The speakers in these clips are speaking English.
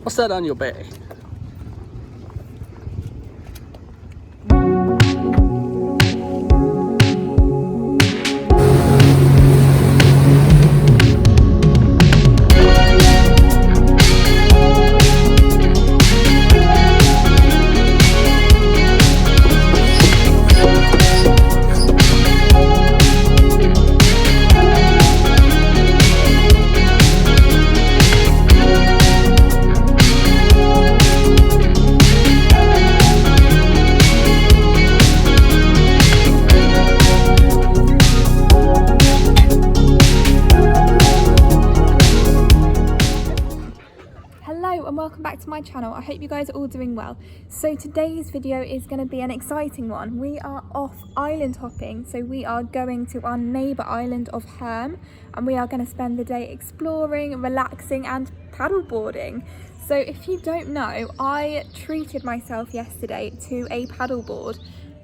What's that on your back? Hello and welcome back to my channel. I hope you guys are all doing well. So today's video is going to be an exciting one. We are off island hopping, so we are going to our neighbour island of Herm, and we are going to spend the day exploring, relaxing and paddleboarding. So if you don't know, I treated myself yesterday to a paddleboard,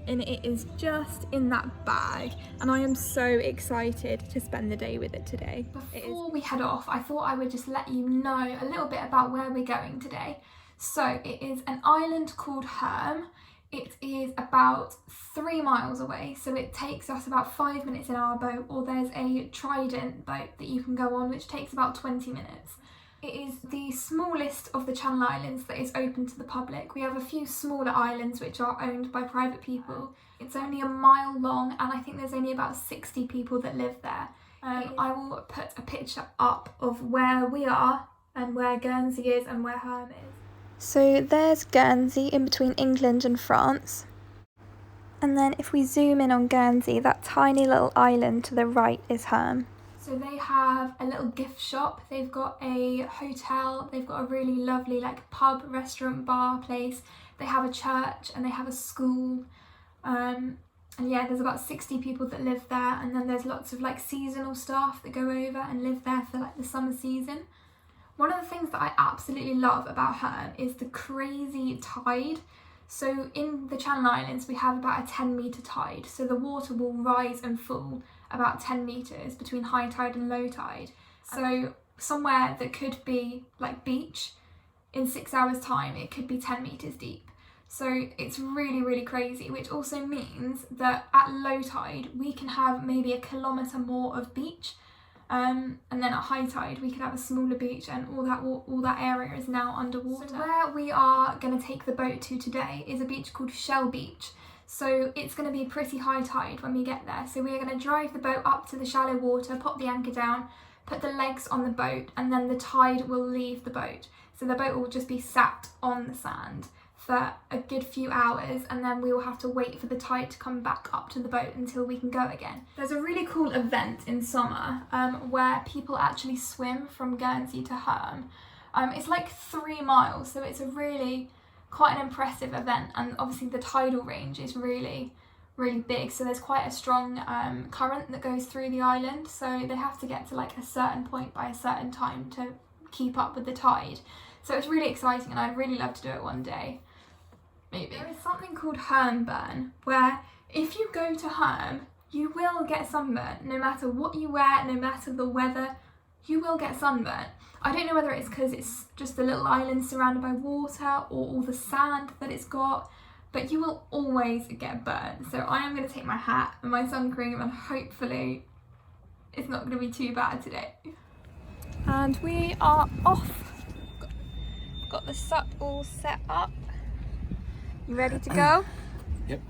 and it is just in that bag, and I am so excited to spend the day with it today. Before we head off, I thought I would just let you know a little bit about where we're going today. So it is an island called Herm. It is about 3 miles away, so it takes us about 5 minutes in our boat, or there's a Trident boat that you can go on which takes about 20 minutes. It is the smallest of the Channel Islands that is open to the public. We have a few smaller islands which are owned by private people. It's only a mile long, and I think there's only about 60 people that live there. I will put a picture up of where we are and where Guernsey is and where Herm is. So there's Guernsey in between England and France. And then if we zoom in on Guernsey, that tiny little island to the right is Herm. So they have a little gift shop, they've got a hotel, they've got a really lovely like pub, restaurant, bar place, they have a church and they have a school, and yeah, there's about 60 people that live there, and then there's lots of like seasonal staff that go over and live there for like the summer season. One of the things that I absolutely love about Herm is the crazy tide. So in the Channel Islands we have about a 10-metre tide, so the water will rise and fall about 10 metres between high tide and low tide. So somewhere that could be like beach, in 6 hours time it could be 10 metres deep. So it's really, really crazy, which also means that at low tide we can have maybe a kilometre more of beach, and then at high tide we can have a smaller beach, and all that area is now underwater. So where we are going to take the boat to today is a beach called Shell Beach. So it's going to be pretty high tide when we get there. So we are going to drive the boat up to the shallow water, pop the anchor down, put the legs on the boat, and then the tide will leave the boat. So the boat will just be sat on the sand for a good few hours, and then we will have to wait for the tide to come back up to the boat until we can go again. There's a really cool event in summer where people actually swim from Guernsey to Herm. It's like 3 miles, so it's a really quite an impressive event, and obviously the tidal range is really, really big, so there's quite a strong current that goes through the island, so they have to get to like a certain point by a certain time to keep up with the tide. So it's really exciting, and I'd really love to do it one day, maybe. There is something called Herm burn, where if you go to Herm you will get sunburn. No matter what you wear, no matter the weather, you will get sunburn. I don't know whether it's because it's just a little island surrounded by water or all the sand that it's got, but you will always get burnt. So I am going to take my hat and my sun cream, and hopefully it's not going to be too bad today. And we are off. Got the sup all set up. You ready to go? Yep.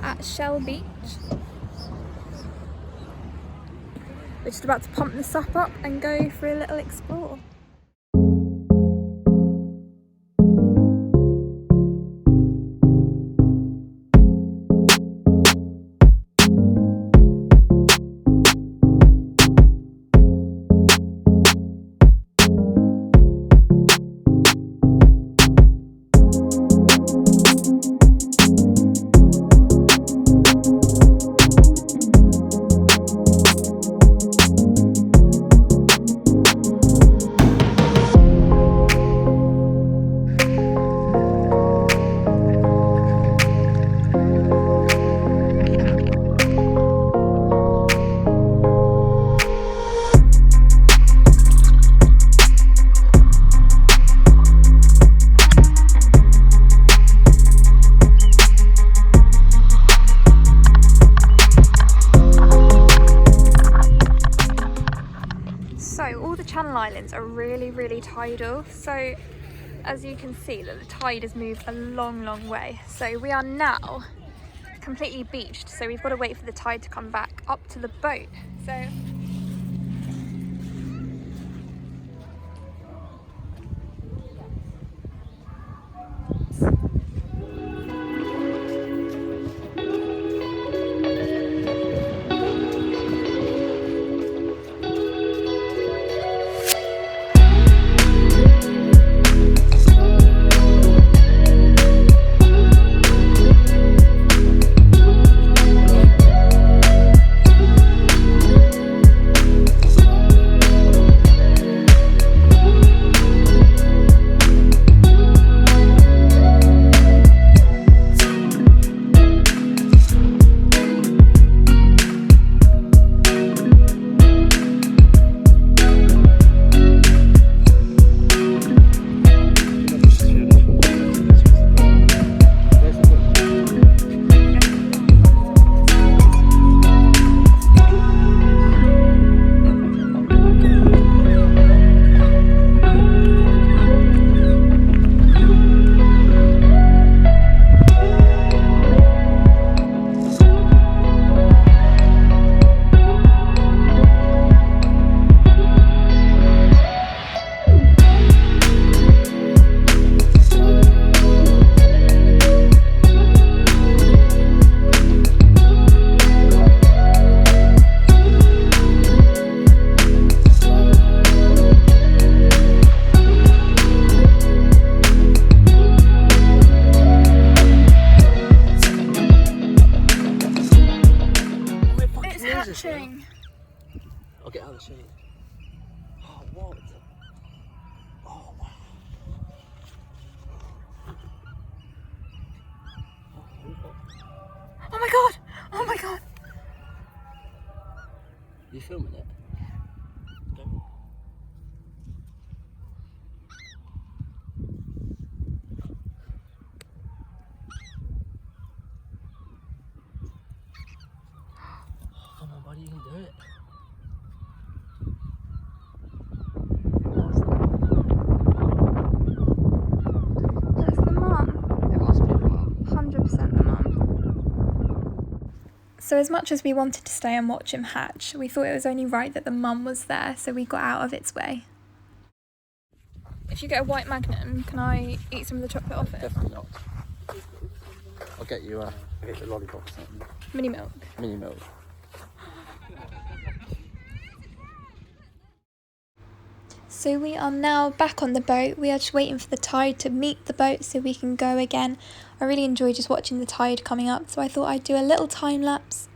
At Shell Beach. We're just about to pump the sup up and go for a little explore. So all the Channel Islands are really tidal. So as you can see, that the tide has moved a long way. So we are now completely beached. So we've got to wait for the tide to come back up to the boat. So I'll get out of the shade. Oh, what? Oh, wow. oh my god! Oh my god! You filming it? Don't. Oh, come on, buddy, you can do it. That's the mum. It must be the mum. 100% the mum. So as much as we wanted to stay and watch him hatch, we thought it was only right that the mum was there, so we got out of its way. If you get a white Magnum, can I eat some of the chocolate off it? Definitely not. I'll get you a lollipop or something. Mini milk. Mini milk. So we are now back on the boat. We are just waiting for the tide to meet the boat so we can go again. I really enjoy just watching the tide coming up, so I thought I'd do a little time lapse